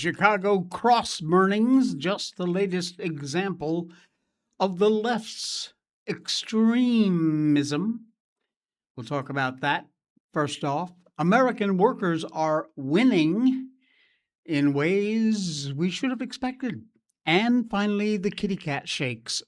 Chicago cross burnings, just the latest example of the left's extremism. We'll talk about that. First off, American workers are winning in ways we should have expected. And finally, the kitty cat shakes.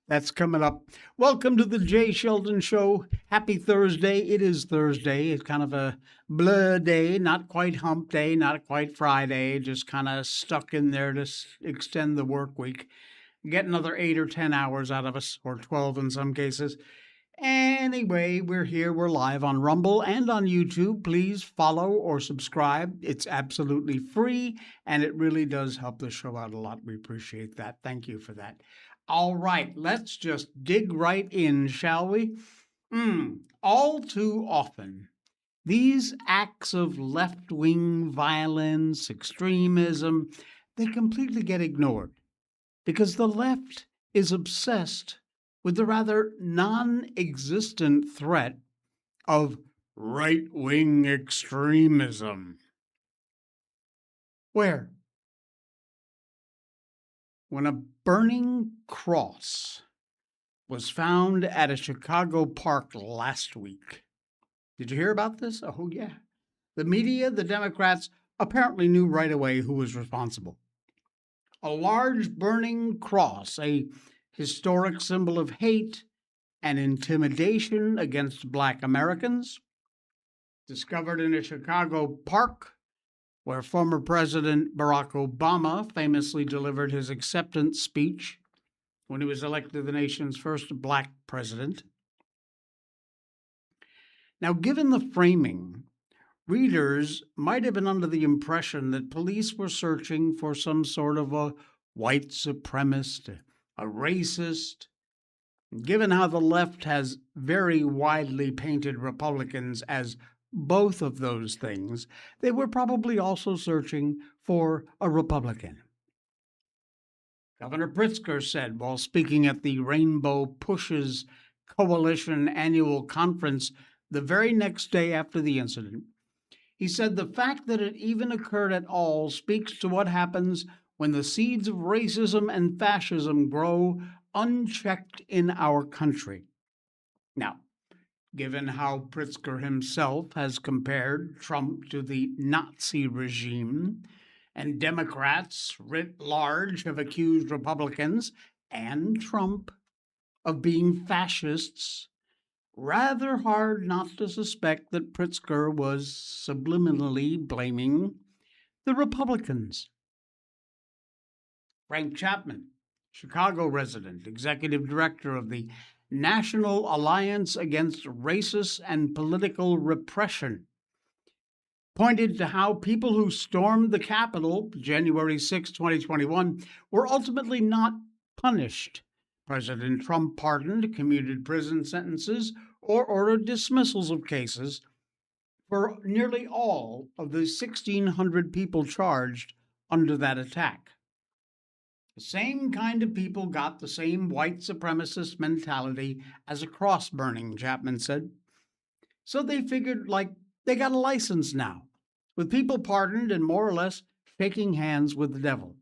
That's coming up. Welcome to the Jay Sheldon Show. Happy Thursday. It is Thursday. It's kind of a blur day, not quite hump day, not quite Friday, just kind of stuck in there to extend the work week. Get another 8 or 10 hours out of us, or 12 in some cases. Anyway, we're here. We're live on Rumble and on YouTube. Please follow or subscribe. It's absolutely free, and it really does help the show out a lot. We appreciate that. Thank you for that. All right, let's just dig right in, shall we? All too often, these acts of left-wing violence, extremism, they completely get ignored because the left is obsessed with the rather non-existent threat of right-wing extremism. Where? When a burning cross was found at a Chicago park last week. Did you hear about this? Oh, yeah. The media, the Democrats, apparently knew right away who was responsible. A large burning cross, a historic symbol of hate and intimidation against Black Americans, discovered in a Chicago park where former President Barack Obama famously delivered his acceptance speech when he was elected the nation's first Black president. Now, given the framing, readers might have been under the impression that police were searching for some sort of a white supremacist, a racist. Given how the left has very widely painted Republicans as both of those things, they were probably also searching for a Republican. Governor Pritzker said while speaking at the Rainbow Pushes Coalition annual conference the very next day after the incident, he said the fact that it even occurred at all speaks to what happens when the seeds of racism and fascism grow unchecked in our country. Now, given how Pritzker himself has compared Trump to the Nazi regime, and Democrats writ large have accused Republicans and Trump of being fascists, rather hard not to suspect that Pritzker was subliminally blaming the Republicans. Frank Chapman, Chicago resident, executive director of the National Alliance Against Racist and Political Repression, pointed to how people who stormed the Capitol January 6, 2021, were ultimately not punished. President Trump pardoned, commuted prison sentences, or ordered dismissals of cases for nearly all of the 1,600 people charged under that attack. The same kind of people got the same white supremacist mentality as a cross burning, Chapman said. So they figured they got a license now, with people pardoned and more or less shaking hands with the devil.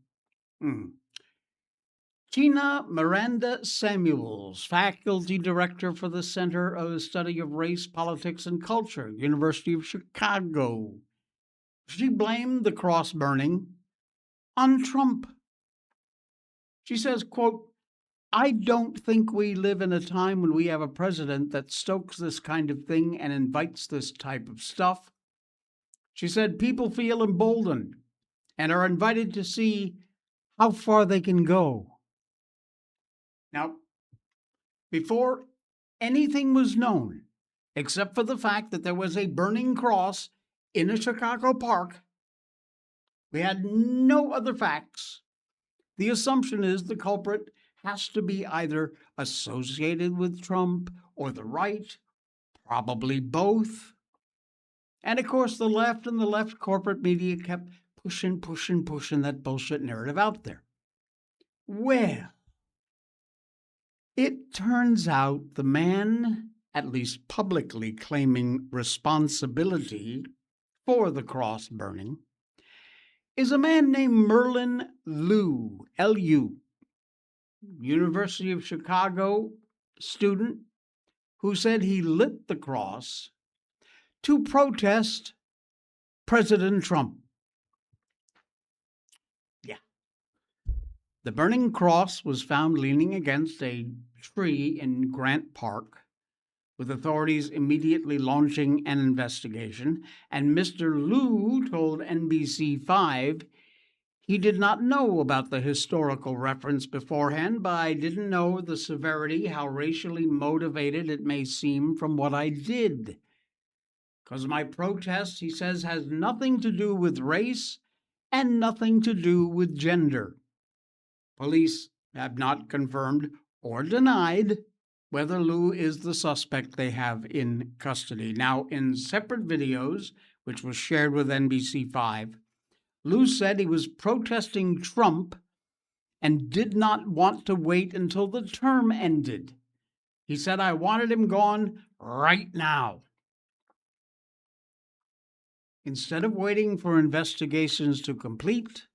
Tina Miranda Samuels, faculty director for the Center of the Study of Race, Politics, and Culture, University of Chicago. She blamed the cross burning on Trump. She says, quote, "I don't think we live in a time when we have a president that stokes this kind of thing and invites this type of stuff." She said people feel emboldened and are invited to see how far they can go. Now, before anything was known, except for the fact that there was a burning cross in a Chicago park, we had no other facts. The assumption is the culprit has to be either associated with Trump or the right, probably both. And of course, the left and the left corporate media kept pushing that bullshit narrative out there. Well, it turns out the man, at least publicly claiming responsibility for the cross burning, is a man named Merlin Liu, L-U, University of Chicago student who said he lit the cross to protest President Trump. Yeah. The burning cross was found leaning against a tree in Grant Park, with authorities immediately launching an investigation, and Mr. Liu told NBC5 he did not know about the historical reference beforehand, but I didn't know the severity, how racially motivated it may seem from what I did. Because my protest, he says, has nothing to do with race and nothing to do with gender. Police have not confirmed or denied whether Liu is the suspect they have in custody. Now, in separate videos, which was shared with NBC5, Liu said he was protesting Trump and did not want to wait until the term ended. He said, I wanted him gone right now. Instead of waiting for investigations to complete,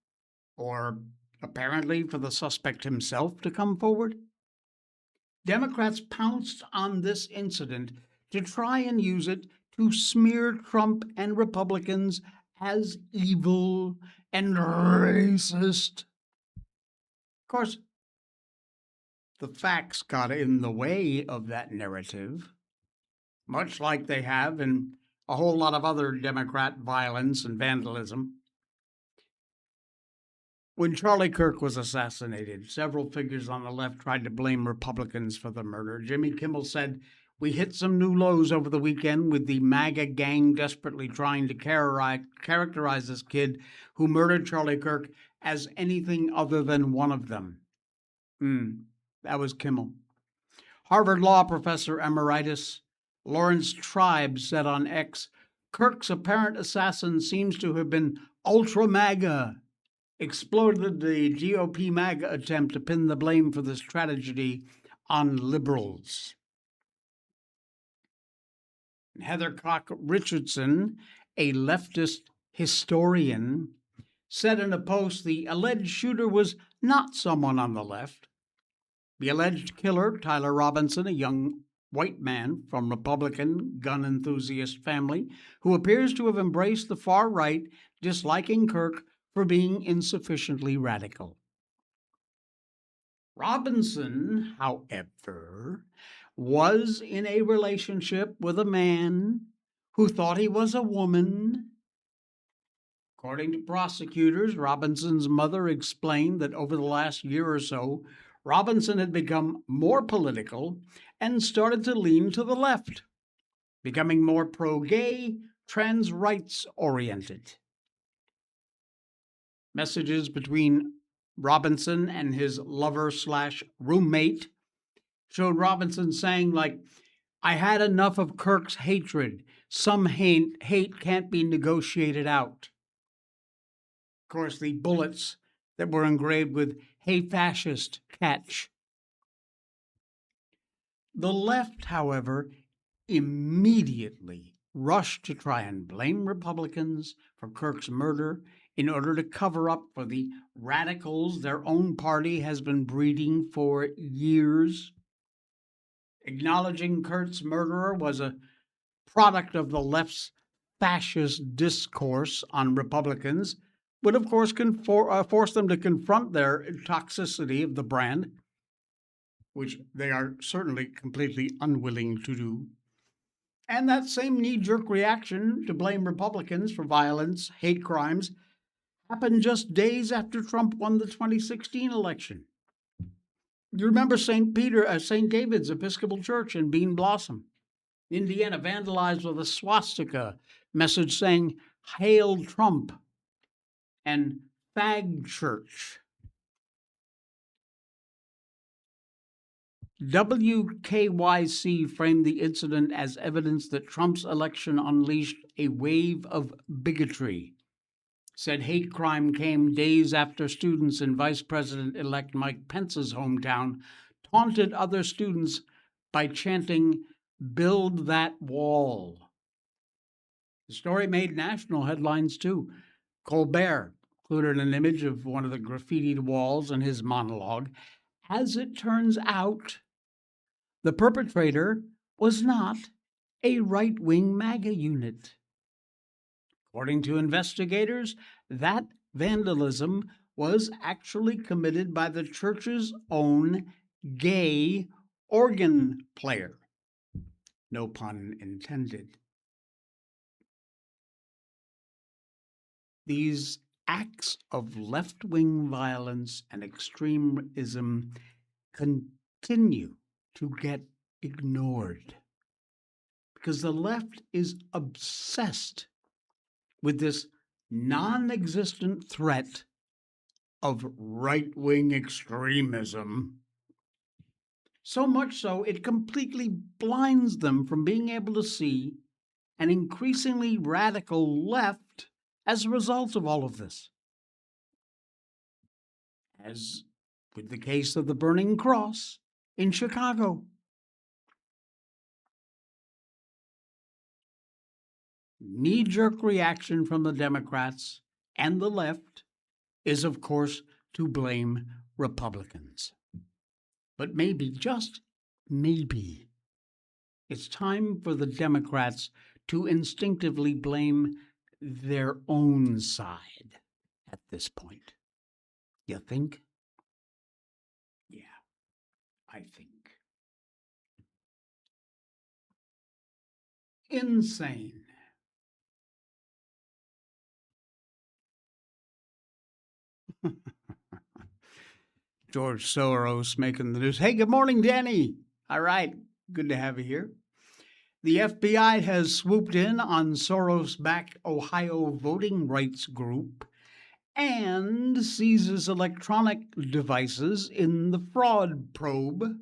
or apparently for the suspect himself to come forward, Democrats pounced on this incident to try and use it to smear Trump and Republicans as evil and racist. Of course, the facts got in the way of that narrative, much like they have in a whole lot of other Democrat violence and vandalism. When Charlie Kirk was assassinated, several figures on the left tried to blame Republicans for the murder. Jimmy Kimmel said, we hit some new lows over the weekend with the MAGA gang desperately trying to characterize this kid who murdered Charlie Kirk as anything other than one of them. That was Kimmel. Harvard Law professor emeritus Lawrence Tribe said on X, Kirk's apparent assassin seems to have been ultra MAGA, exploded the GOP MAGA attempt to pin the blame for this tragedy on liberals. Heather Cock Richardson, a leftist historian, said in a post the alleged shooter was not someone on the left. The alleged killer, Tyler Robinson, a young white man from Republican gun enthusiast family who appears to have embraced the far right, disliking Kirk for being insufficiently radical. Robinson, however, was in a relationship with a man who thought he was a woman. According to prosecutors, Robinson's mother explained that over the last year or so, Robinson had become more political and started to lean to the left, becoming more pro-gay, trans rights oriented. Messages between Robinson and his lover/roommate showed Robinson saying, like, I had enough of Kirk's hatred. Some hate can't be negotiated out. Of course, the bullets that were engraved with "Hey Fascist" catch. The left, however, immediately rushed to try and blame Republicans for Kirk's murder in order to cover up for the radicals their own party has been breeding for years. Acknowledging Kurt's murderer was a product of the left's fascist discourse on Republicans would, of course, force them to confront their toxicity of the brand, which they are certainly completely unwilling to do. And that same knee-jerk reaction to blame Republicans for violence, hate crimes, happened just days after Trump won the 2016 election. You remember St. David's Episcopal Church in Bean Blossom, Indiana, vandalized with a swastika message saying, Hail Trump, and Fag Church. WKYC framed the incident as evidence that Trump's election unleashed a wave of bigotry. Said hate crime came days after students in Vice President-elect Mike Pence's hometown taunted other students by chanting, "Build that wall." The story made national headlines too. Colbert, included an image of one of the graffitied walls in his monologue. As it turns out, the perpetrator was not a right wing MAGA unit. According to investigators, that vandalism was actually committed by the church's own gay organ player. No pun intended. These acts of left wing violence and extremism continue to get ignored because the left is obsessed with this non existent threat of right wing extremism. So much so, it completely blinds them from being able to see an increasingly radical left as a result of all of this. As with the case of the Burning Cross in Chicago. Knee-jerk reaction from the Democrats and the left is, of course, to blame Republicans. But maybe, just maybe, it's time for the Democrats to instinctively blame their own side at this point. You think? Yeah, I think. Insane. George Soros making the news. Hey, good morning, Danny. All right, good to have you here. The FBI has swooped in on Soros-backed Ohio voting rights group and seizes electronic devices in the fraud probe.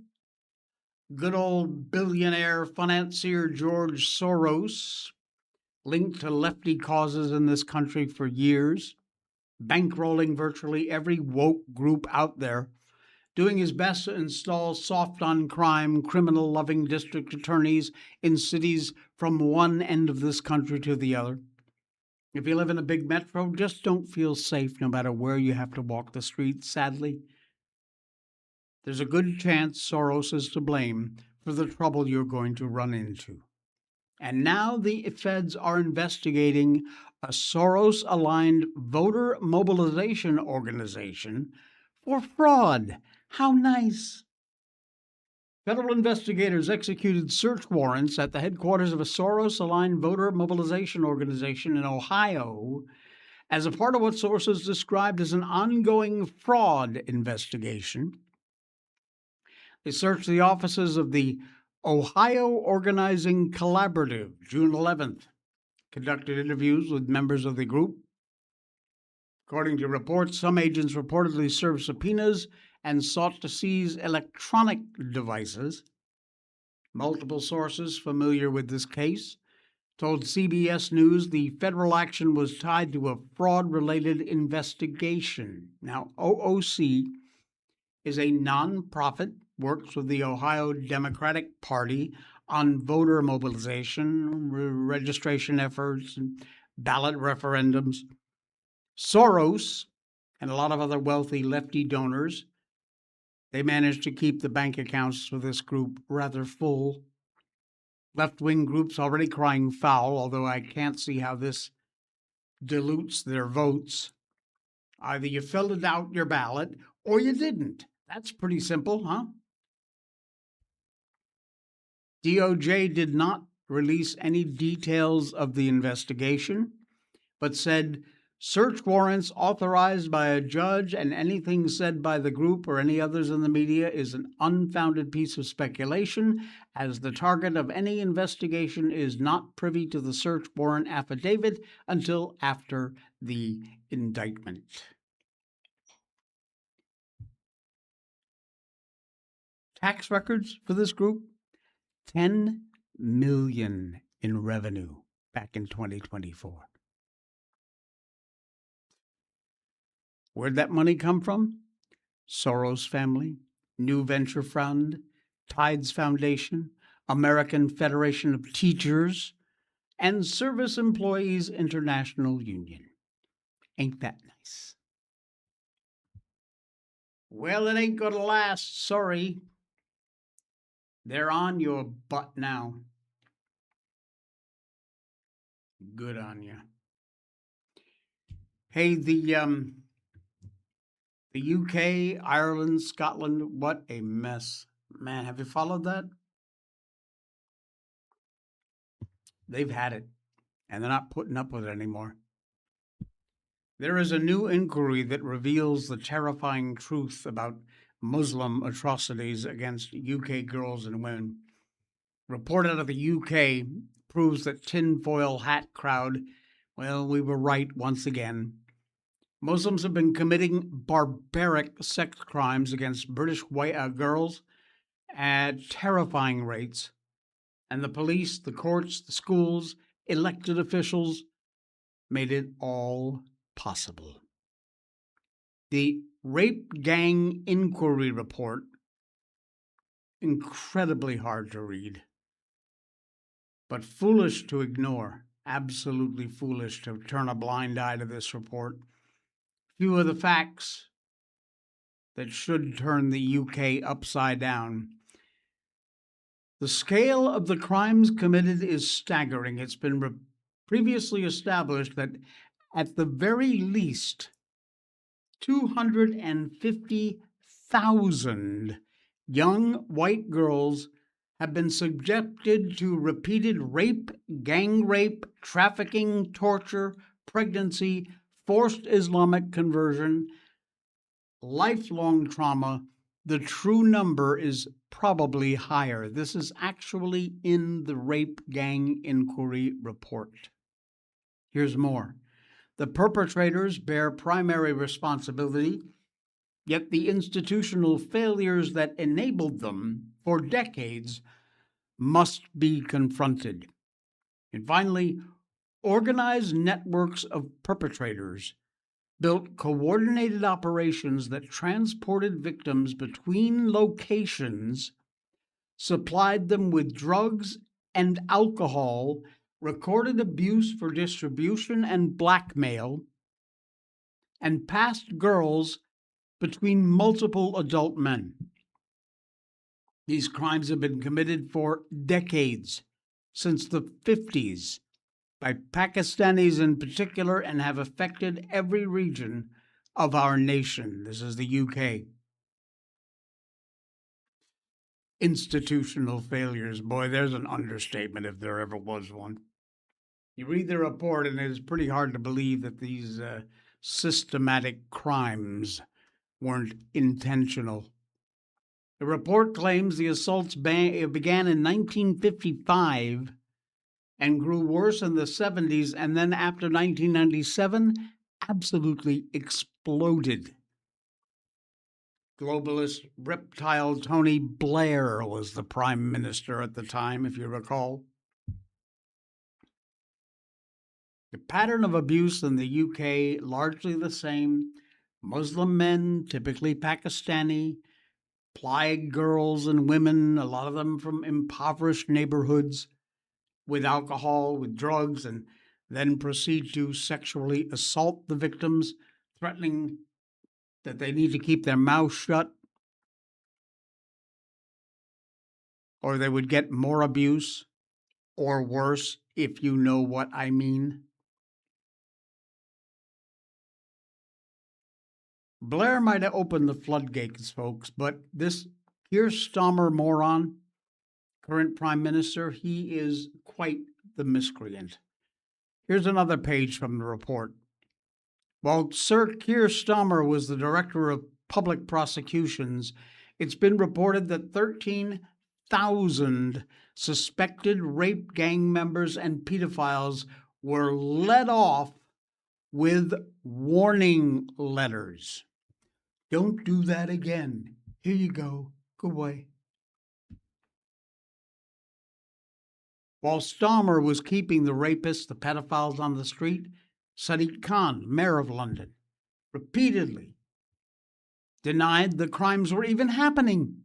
Good old billionaire financier George Soros, linked to lefty causes in this country for years, bankrolling virtually every woke group out there, doing his best to install soft-on-crime, criminal-loving district attorneys in cities from one end of this country to the other. If you live in a big metro, just don't feel safe no matter where you have to walk the streets, sadly. There's a good chance Soros is to blame for the trouble you're going to run into. And now the feds are investigating a Soros-aligned voter mobilization organization for fraud. How nice. Federal investigators executed search warrants at the headquarters of a Soros-aligned voter mobilization organization in Ohio as a part of what sources described as an ongoing fraud investigation. They searched the offices of the Ohio Organizing Collaborative, June 11th, conducted interviews with members of the group. According to reports, some agents reportedly served subpoenas and sought to seize electronic devices. Multiple sources familiar with this case told CBS News the federal action was tied to a fraud-related investigation. Now, OOC is a nonprofit, works with the Ohio Democratic Party on voter mobilization, registration efforts, and ballot referendums. Soros and a lot of other wealthy lefty donors, they managed to keep the bank accounts for this group rather full. Left-wing groups already crying foul, although I can't see how this dilutes their votes. Either you filled out your ballot or you didn't. That's pretty simple, huh? DOJ did not release any details of the investigation, but said search warrants authorized by a judge and anything said by the group or any others in the media is an unfounded piece of speculation, as the target of any investigation is not privy to the search warrant affidavit until after the indictment. Tax records for this group, $10 million in revenue back in 2024. Where'd that money come from? Soros family, New Venture Fund, Tides Foundation, American Federation of Teachers, and Service Employees International Union. Ain't that nice? Well, it ain't gonna last, sorry. They're on your butt now. Good on you. Hey, the UK, Ireland, Scotland, what a mess. Man, have you followed that? They've had it, and they're not putting up with it anymore. There is a new inquiry that reveals the terrifying truth about Muslim atrocities against UK girls and women. Report out of the UK proves that tinfoil hat crowd, well, we were right once again. Muslims have been committing barbaric sex crimes against British white girls at terrifying rates, and the police, the courts, the schools, elected officials made it all possible. The Rape Gang Inquiry Report, incredibly hard to read, but foolish to ignore, absolutely foolish to turn a blind eye to this report. Few of the facts that should turn the UK upside down. The scale of the crimes committed is staggering. It's been previously established that at the very least, 250,000 young white girls have been subjected to repeated rape, gang rape, trafficking, torture, pregnancy, forced Islamic conversion, lifelong trauma. The true number is probably higher. This is actually in the Rape Gang Inquiry Report. Here's more. The perpetrators bear primary responsibility, yet the institutional failures that enabled them for decades must be confronted. And finally, organized networks of perpetrators built coordinated operations that transported victims between locations, supplied them with drugs and alcohol, recorded abuse for distribution and blackmail, and passed girls between multiple adult men. These crimes have been committed for decades, since the 50s, by Pakistanis in particular, and have affected every region of our nation. This is the UK. Institutional failures. Boy, there's an understatement if there ever was one. You read the report, and it is pretty hard to believe that these systematic crimes weren't intentional. The report claims the assaults began in 1955 and grew worse in the 70s, and then after 1997, absolutely exploded. Globalist reptile Tony Blair was the prime minister at the time, if you recall. The pattern of abuse in the UK largely the same. Muslim men, typically Pakistani, plied girls and women, a lot of them from impoverished neighborhoods, with alcohol, with drugs, and then proceed to sexually assault the victims, threatening that they need to keep their mouth shut or they would get more abuse or worse, if you know what I mean. Blair might have opened the floodgates, folks, but this Keir Starmer moron, current prime minister, he is quite the miscreant. Here's another page from the report. While Sir Keir Starmer was the director of public prosecutions, it's been reported that 13,000 suspected rape gang members and pedophiles were let off with warning letters. Don't do that again. Here you go. Go away. While Starmer was keeping the rapists, the pedophiles on the street, Sadiq Khan, mayor of London, repeatedly denied the crimes were even happening,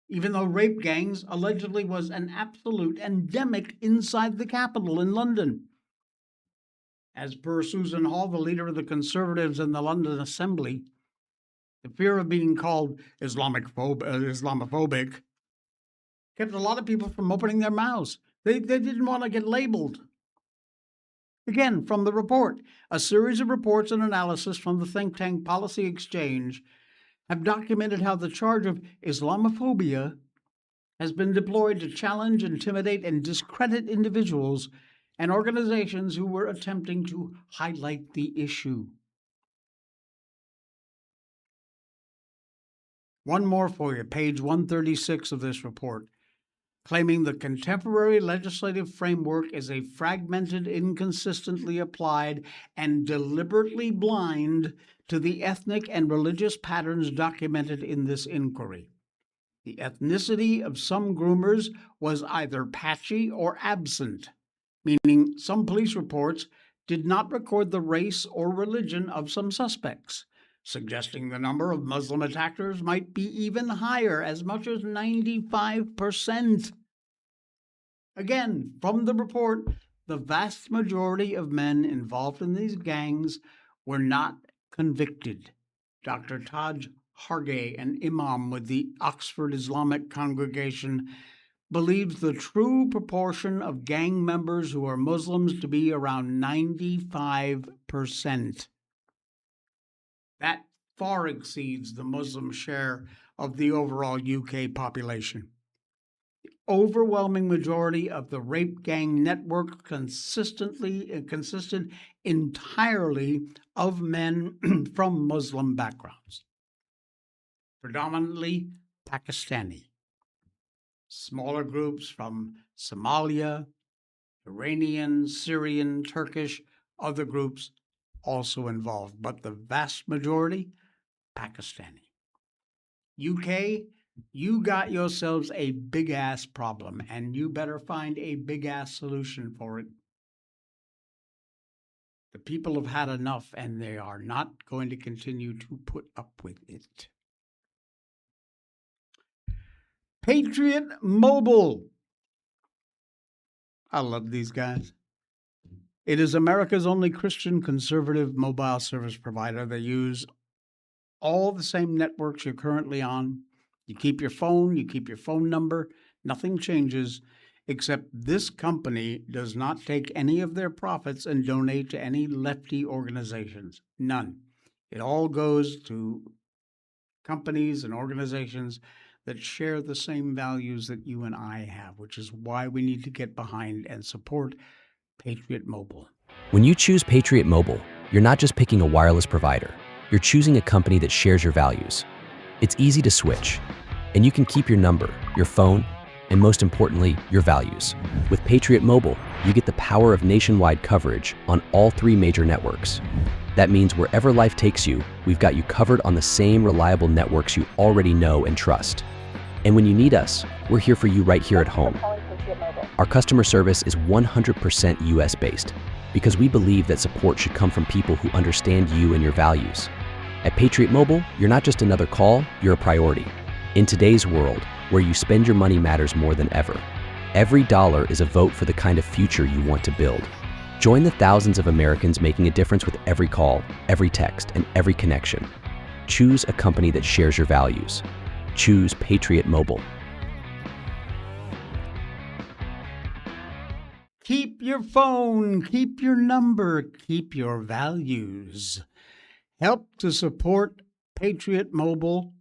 even though rape gangs allegedly was an absolute endemic inside the capital in London. As per Susan Hall, the leader of the Conservatives in the London Assembly, the fear of being called Islamophobic kept a lot of people from opening their mouths. They didn't want to get labeled. Again, from the report, a series of reports and analysis from the think tank Policy Exchange have documented how the charge of Islamophobia has been deployed to challenge, intimidate, and discredit individuals and organizations who were attempting to highlight the issue. One more for you, page 136 of this report, claiming the contemporary legislative framework is a fragmented, inconsistently applied, and deliberately blind to the ethnic and religious patterns documented in this inquiry. The ethnicity of some groomers was either patchy or absent, meaning some police reports did not record the race or religion of some suspects, suggesting the number of Muslim attackers might be even higher, as much as 95%. Again, from the report, the vast majority of men involved in these gangs were not convicted. Dr. Taj Hargay, an imam with the Oxford Islamic Congregation, believes the true proportion of gang members who are Muslims to be around 95%. That far exceeds the Muslim share of the overall UK population. The overwhelming majority of the rape gang network consisted entirely of men from Muslim backgrounds, predominantly Pakistani. Smaller groups from Somalia, Iranian, Syrian, Turkish, other groups also involved, but the vast majority, Pakistani. UK, you got yourselves a big-ass problem, and you better find a big-ass solution for it. The people have had enough, and they are not going to continue to put up with it. Patriot Mobile. I love these guys. It is America's only Christian conservative mobile service provider. They use all the same networks you're currently on. You keep your phone number, nothing changes, except this company does not take any of their profits and donate to any lefty organizations. None. It all goes to companies and organizations that share the same values that you and I have, which is why we need to get behind and support Patriot Mobile. When you choose Patriot Mobile, you're not just picking a wireless provider. You're choosing a company that shares your values. It's easy to switch, and you can keep your number, your phone, and most importantly, your values. With Patriot Mobile, you get the power of nationwide coverage on all 3 major networks. That means wherever life takes you, we've got you covered on the same reliable networks you already know and trust. And when you need us, we're here for you right here at home. Our customer service is 100% US-based because we believe that support should come from people who understand you and your values. At Patriot Mobile, you're not just another call, you're a priority. In today's world, where you spend your money matters more than ever, every dollar is a vote for the kind of future you want to build. Join the thousands of Americans making a difference with every call, every text, and every connection. Choose a company that shares your values. Choose Patriot Mobile. Keep your phone, keep your number, keep your values. Help to support Patriot Mobile,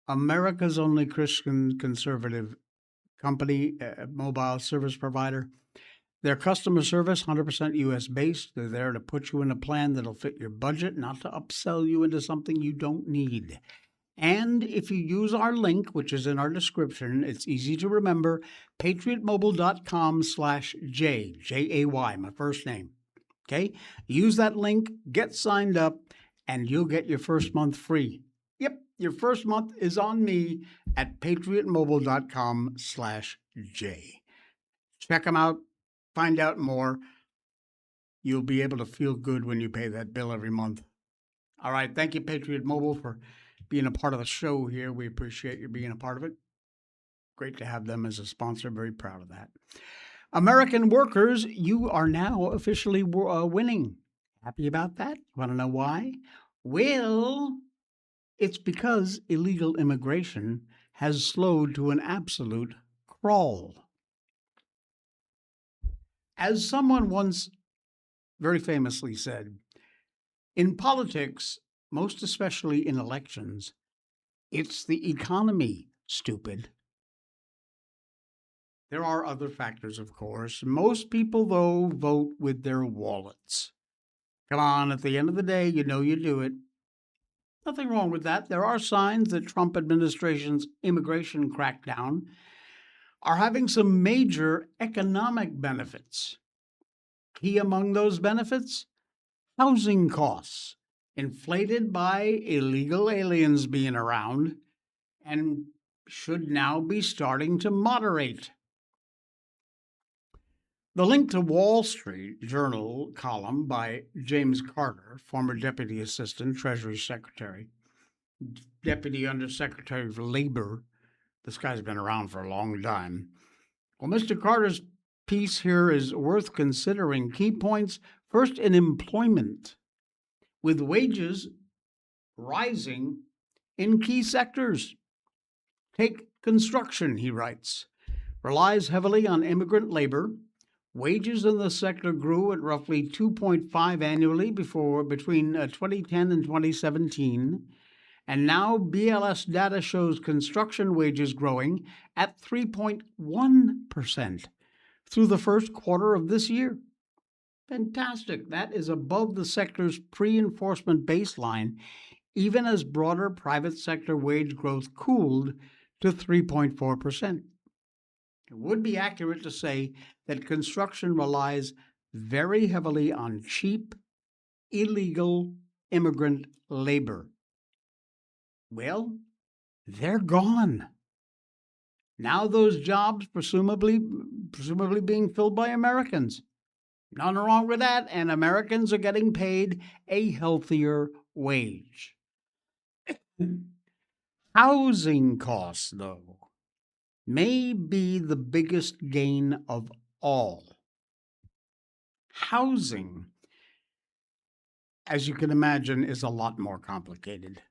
America's only Christian conservative company, mobile service provider. Their customer service, 100% US-based. They're there to put you in a plan that'll fit your budget, not to upsell you into something you don't need. And if you use our link, which is in our description, it's easy to remember, patriotmobile.com/J, J-A-Y, my first name. Okay? Use that link, get signed up, and you'll get your first month free. Yep, your first month is on me at patriotmobile.com/J. Check them out, find out more. You'll be able to feel good when you pay that bill every month. All right, thank you, Patriot Mobile, for being a part of the show here. We appreciate you being a part of it. Great to have them as a sponsor. Very proud of that. American workers, you are now officially winning. Happy about that? Want to know why? Well, it's because illegal immigration has slowed to an absolute crawl. As someone once very famously said, in politics, most especially in elections, it's the economy, stupid. There are other factors, of course. Most people, though, vote with their wallets. Come on, at the end of the day, you know you do it. Nothing wrong with that. There are signs that Trump administration's immigration crackdown are having some major economic benefits. Key among those benefits? Housing costs, inflated by illegal aliens being around, and should now be starting to moderate. The link to Wall Street Journal column by James Carter, former Deputy Assistant Treasury Secretary, Deputy Undersecretary of Labor. This guy's been around for a long time. Well, Mr. Carter's piece here is worth considering. Key points: first, in employment, with wages rising in key sectors. Take construction, he writes, relies heavily on immigrant labor. Wages in the sector grew at roughly 2.5 annually between 2010 and 2017, and now BLS data shows construction wages growing at 3.1% through the first quarter of this year. Fantastic. That is above the sector's pre-enforcement baseline, even as broader private sector wage growth cooled to 3.4%. It would be accurate to say that construction relies very heavily on cheap, illegal immigrant labor. Well, they're gone. Now those jobs presumably being filled by Americans. Nothing wrong with that, and Americans are getting paid a healthier wage. Housing costs, though, may be the biggest gain of all. Housing, as you can imagine, is a lot more complicated.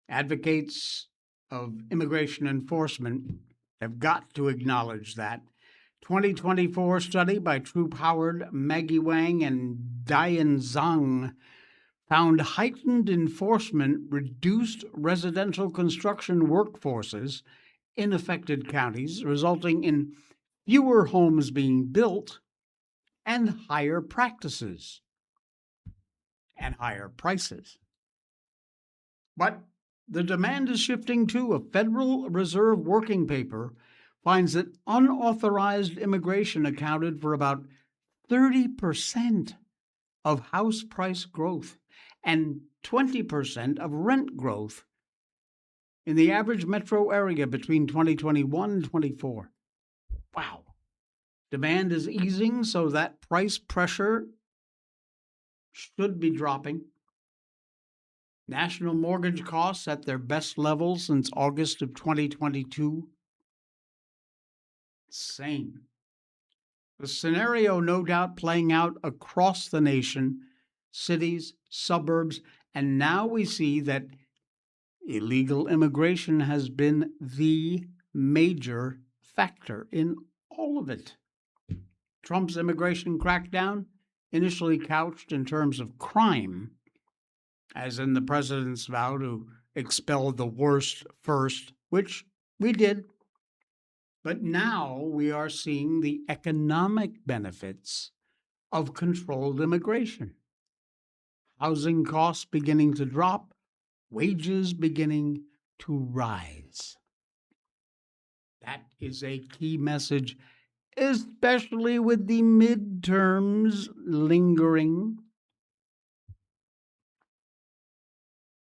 Advocates of immigration enforcement have got to acknowledge that. 2024 study by Troop Howard, Maggie Wang, and Diane Zhang found heightened enforcement reduced residential construction workforces in affected counties, resulting in fewer homes being built and higher practices and higher prices. But the demand is shifting too. A Federal Reserve working paper finds that unauthorized immigration accounted for about 30% of house price growth and 20% of rent growth in the average metro area between 2021 and 24. Wow. Demand is easing, so that price pressure should be dropping. National mortgage costs at their best level since August of 2022. Insane. The scenario, no doubt, playing out across the nation, cities, suburbs, and now we see that illegal immigration has been the major factor in all of it. Trump's immigration crackdown, initially couched in terms of crime, as in the president's vow to expel the worst first, which we did. But now we are seeing the economic benefits of controlled immigration. Housing costs beginning to drop, wages beginning to rise. That is a key message, especially with the midterms lingering.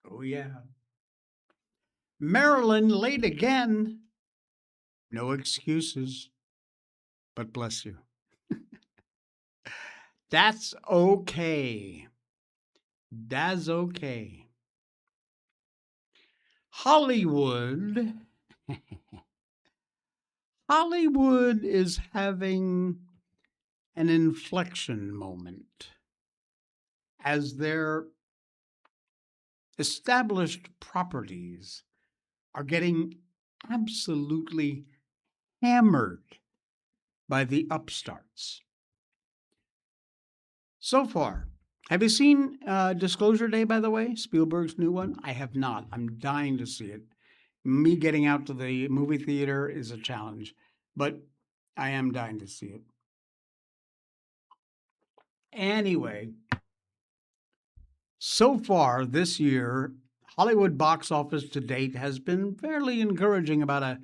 Oh, yeah. Maryland late again. No excuses, but bless you. That's okay. That's okay. Hollywood is having an inflection moment as their established properties are getting absolutely hammered by the upstarts. So far, have you seen Disclosure Day, by the way? Spielberg's new one? I have not. I'm dying to see it. Me getting out to the movie theater is a challenge, but I am dying to see it. Anyway, so far this year, Hollywood box office to date has been fairly encouraging, about a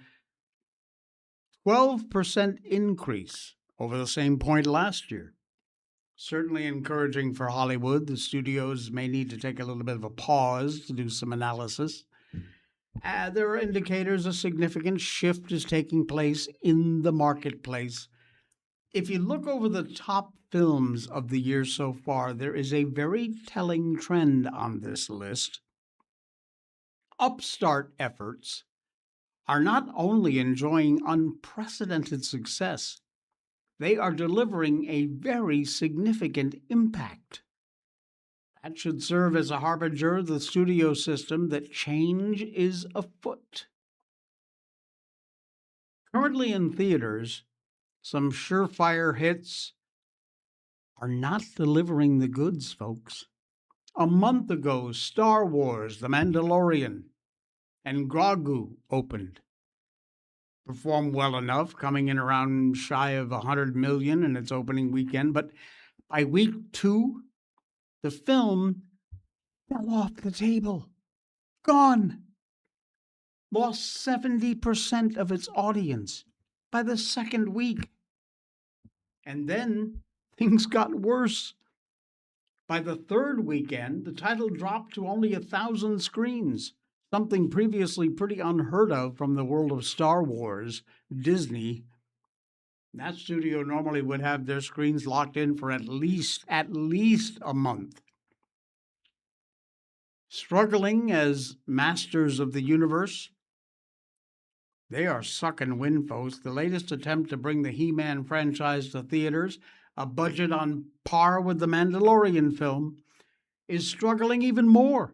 12% increase over the same point last year. Certainly encouraging for Hollywood. The studios may need to take a little bit of a pause to do some analysis. There are indicators a significant shift is taking place in the marketplace. If you look over the top films of the year so far, there is a very telling trend on this list. Upstart efforts are not only enjoying unprecedented success, they are delivering a very significant impact. That should serve as a harbinger of the studio system that change is afoot. Currently in theaters, some surefire hits are not delivering the goods, folks. A month ago, Star Wars, The Mandalorian, and Grogu opened. Performed well enough, coming in around shy of 100 million in its opening weekend, but by week 2, the film fell off the table. Gone. Lost 70% of its audience by the second week. And then things got worse. By the third weekend, the title dropped to only 1,000 screens, something previously pretty unheard of from the world of Star Wars, Disney. That studio normally would have their screens locked in for at least a month. Struggling as masters of the universe, they are sucking wind, folks. The latest attempt to bring the He-Man franchise to theaters, a budget on par with the Mandalorian film, is struggling even more.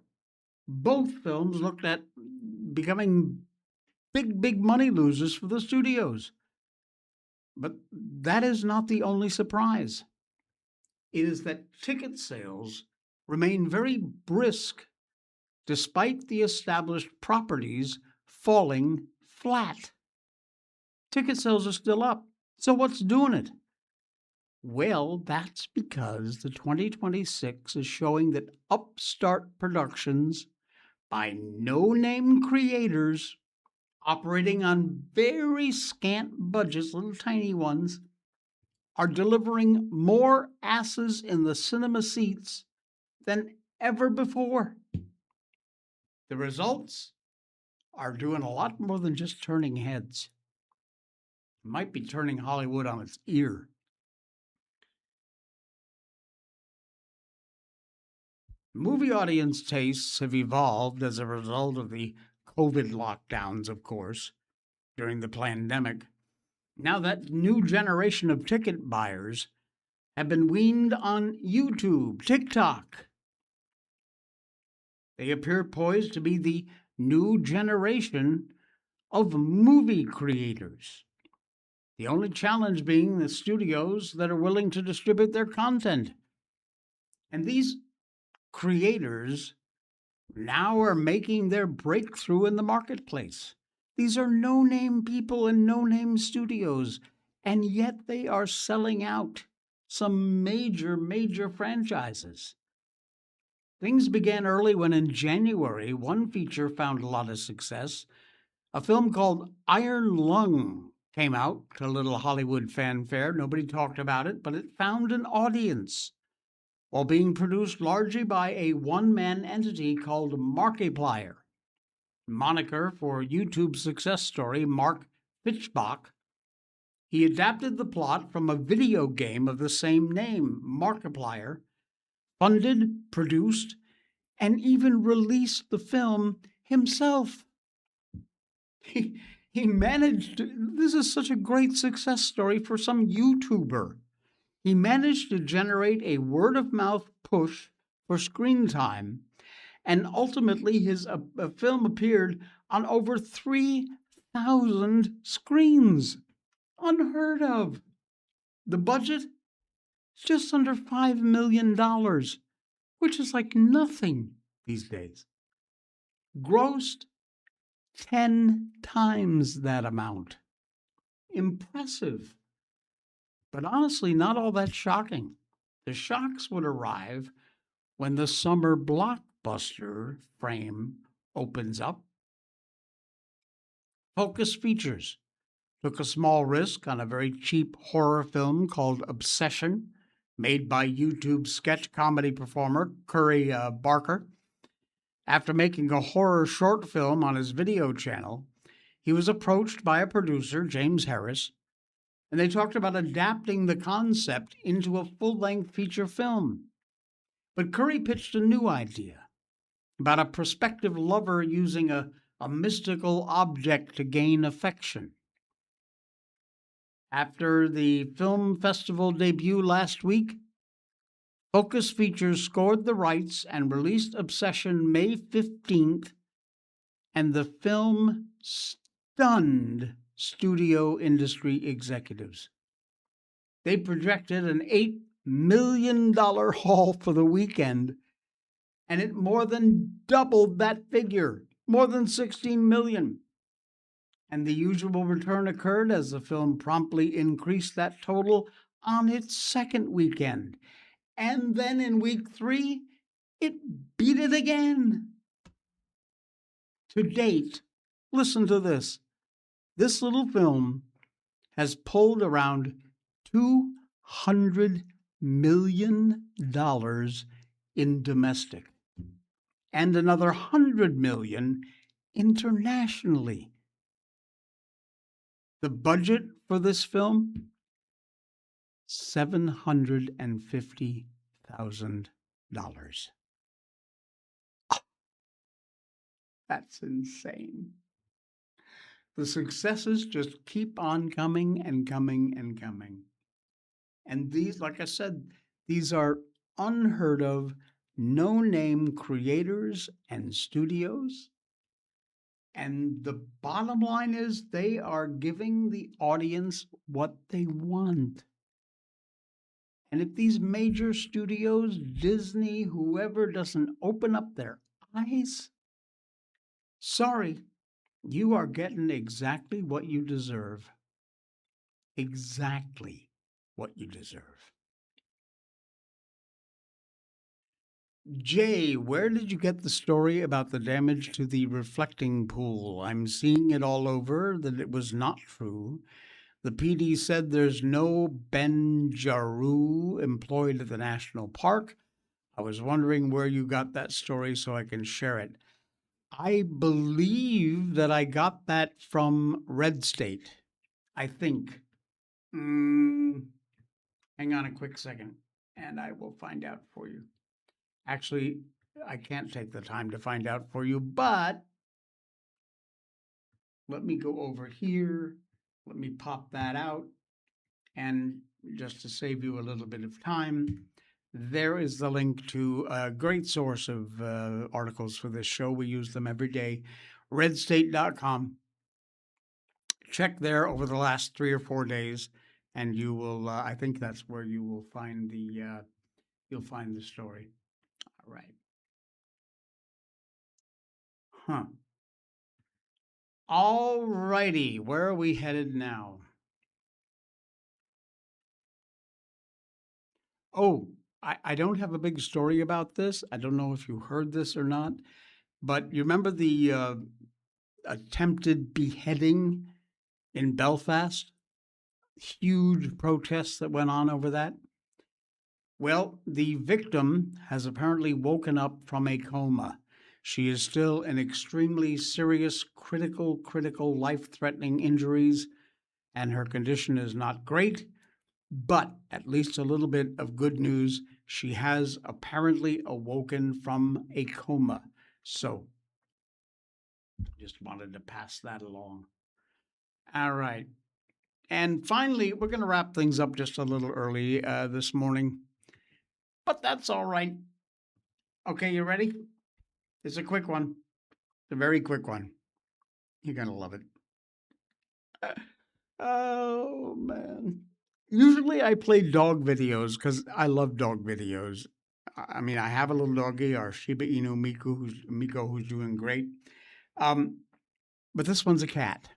Both films looked at becoming big money losers for the studios. But that is not the only surprise. It is that ticket sales remain very brisk despite the established properties falling flat. Ticket sales are still up. So what's doing it? Well, that's because the 2026 is showing that upstart productions by no-name creators operating on very scant budgets, little tiny ones, are delivering more asses in the cinema seats than ever before. The results are doing a lot more than just turning heads. It might be turning Hollywood on its ear. Movie audience tastes have evolved as a result of the COVID lockdowns, of course, during the pandemic. Now that new generation of ticket buyers have been weaned on YouTube, TikTok. They appear poised to be the new generation of movie creators. The only challenge being the studios that are willing to distribute their content. And these creators now are making their breakthrough in the marketplace. These are no-name people and no-name studios, and yet they are selling out some major franchises. Things began early when in January, one feature found a lot of success. A film called Iron Lung came out to little Hollywood fanfare. Nobody talked about it, but it found an audience while being produced largely by a one-man entity called Markiplier, moniker for YouTube's success story, Mark Fitchbach. He adapted the plot from a video game of the same name, Markiplier, funded, produced, and even released the film himself. He managed to, this is such a great success story for some YouTuber. He managed to generate a word-of-mouth push for screen time, and ultimately his film appeared on over 3,000 screens. Unheard of. The budget? Just under $5 million, which is like nothing these days. Grossed 10 times that amount. Impressive. But honestly, not all that shocking. The shocks would arrive when the summer blockbuster frame opens up. Focus Features took a small risk on a very cheap horror film called Obsession, made by YouTube sketch comedy performer Curry Barker. After making a horror short film on his video channel, he was approached by a producer, James Harris, and they talked about adapting the concept into a full-length feature film. But Curry pitched a new idea about a prospective lover using a mystical object to gain affection. After the film festival debut last week, Focus Features scored the rights and released Obsession May 15th, and the film stunned studio industry executives. They projected an $8 million haul for the weekend, and it more than doubled that figure, more than $16 million. And the usual return occurred as the film promptly increased that total on its second weekend. And then in week 3, it beat it again. To date, listen to this. This little film has pulled around $200 million in domestic and another $100 million internationally. The budget for this film, $750,000. That's insane. The successes just keep on coming and coming and coming. And these, like I said, these are unheard of, no-name creators and studios. And the bottom line is they are giving the audience what they want. And if these major studios, Disney, whoever, doesn't open up their eyes, sorry, you are getting exactly what you deserve. Exactly what you deserve. Jay, where did you get the story about the damage to the reflecting pool? I'm seeing it all over that it was not true. The PD said there's no Benjaroo employed at the national park. I was wondering where you got that story so I can share it. I believe that I got that from Red State, I think. Hang on a quick second, and I will find out for you. Actually, I can't take the time to find out for you, but let me go over here. Let me pop that out. And just to save you a little bit of time, there is the link to a great source of articles for this show. We use them every day, redstate.com. Check there over the last 3 or 4 days, and you will, I think that's where you will find you'll find the story. All right. All righty, where are we headed now? Oh, I don't have a big story about this. I don't know if you heard this or not, but you remember the attempted beheading in Belfast? Huge protests that went on over that. Well, the victim has apparently woken up from a coma. She is still in extremely serious, critical, life-threatening injuries, and her condition is not great, but at least a little bit of good news. She has apparently awoken from a coma. So, just wanted to pass that along. All right. And finally, we're going to wrap things up just a little early this morning, but that's all right. Okay, you ready? It's a quick one. It's a very quick one. You're going to love it. Oh, man. Usually I play dog videos because I love dog videos. I mean, I have a little doggy, our Shiba Inu Miko, who's doing great. Um, but this one's a cat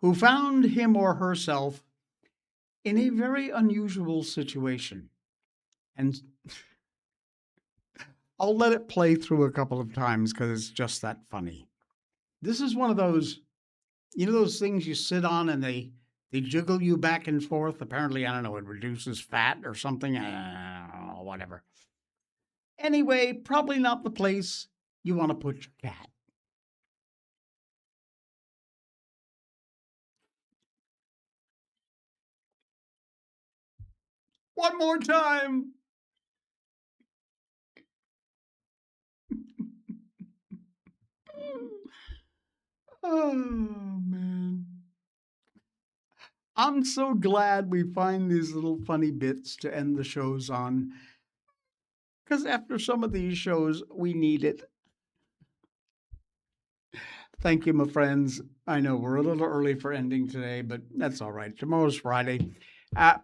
who found him or herself in a very unusual situation. And I'll let it play through a couple of times because it's just that funny. This is one of those, those things you sit on and they jiggle you back and forth. Apparently, I don't know, it reduces fat or something. I don't know, whatever. Anyway, probably not the place you want to put your cat. One more time. Oh, man. I'm so glad we find these little funny bits to end the shows on, because after some of these shows, we need it. Thank you, my friends. I know we're a little early for ending today, but that's all right. Tomorrow's Friday.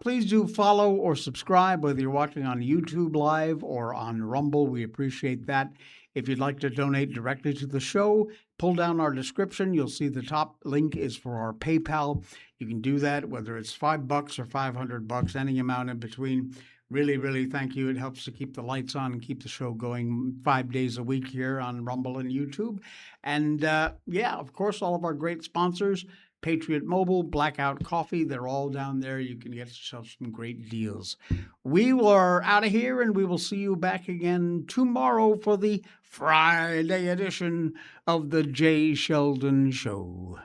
Please do follow or subscribe, whether you're watching on YouTube Live or on Rumble. We appreciate that. If you'd like to donate directly to the show, pull down our description. You'll see the top link is for our PayPal. You can do that, whether it's $5 or $500, any amount in between. Really, really thank you. It helps to keep the lights on and keep the show going 5 days a week here on Rumble and YouTube. And yeah, of course, all of our great sponsors, Patriot Mobile, Blackout Coffee, they're all down there. You can get yourself some great deals. We are out of here, and we will see you back again tomorrow for the Friday edition of the Jay Sheldon Show.